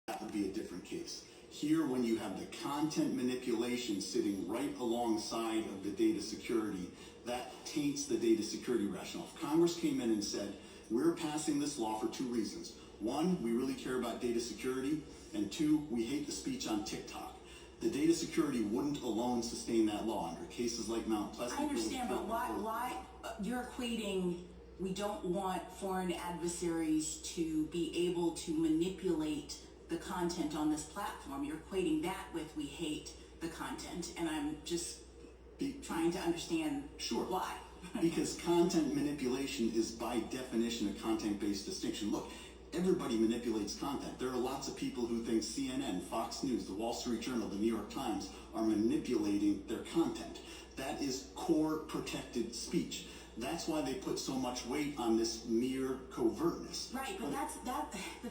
that would be a different case. Here, when you have the content manipulation sitting right alongside of the data security, that taints the data security rationale. If Congress came in and said, we're passing this law for two reasons. One, we really care about data security, and two, we hate the speech on TikTok. The data security wouldn't alone sustain that law under cases like Mount Pleasant. I understand, but why you're equating, we don't want foreign adversaries to be able to manipulate the content on this platform. You're equating that with we hate the content, and I'm just trying to understand why. Because content manipulation is by definition a content-based distinction. Look, everybody manipulates content. There are lots of people who think CNN, Fox News, the Wall Street Journal, the New York Times are manipulating their content. That is core protected speech. That's why they put so much weight on this mere covertness. Right, but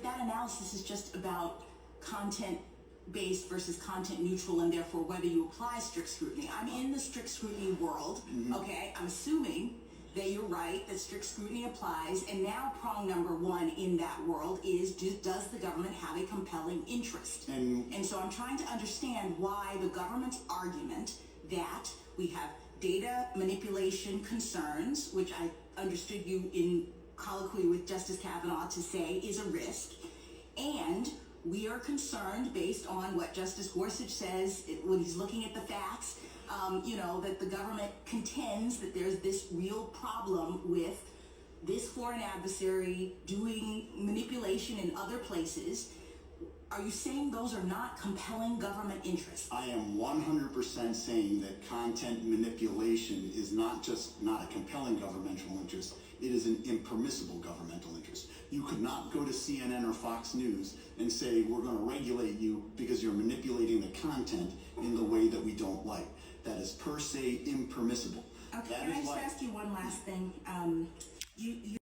that analysis is just about content-based versus content-neutral, and therefore whether you apply strict scrutiny. I'm in the strict scrutiny world, okay? I'm assuming that you're right, that strict scrutiny applies, and now prong number one in that world is, does the government have a compelling interest? And so I'm trying to understand why the government's argument that we have data manipulation concerns, which I understood you in colloquy with Justice Kavanaugh to say is a risk, and we are concerned based on what Justice Gorsuch says when he's looking at the facts, that the government contends that there's this real problem with this foreign adversary doing manipulation in other places. Are you saying those are not compelling government interests? I am 100% saying that content manipulation is not just not a compelling governmental interest, it is an impermissible governmental interest. You could not go to CNN or Fox News and say, we're going to regulate you because you're manipulating the content in the way that we don't like. That is per se impermissible. Okay, can I just ask you one last thing?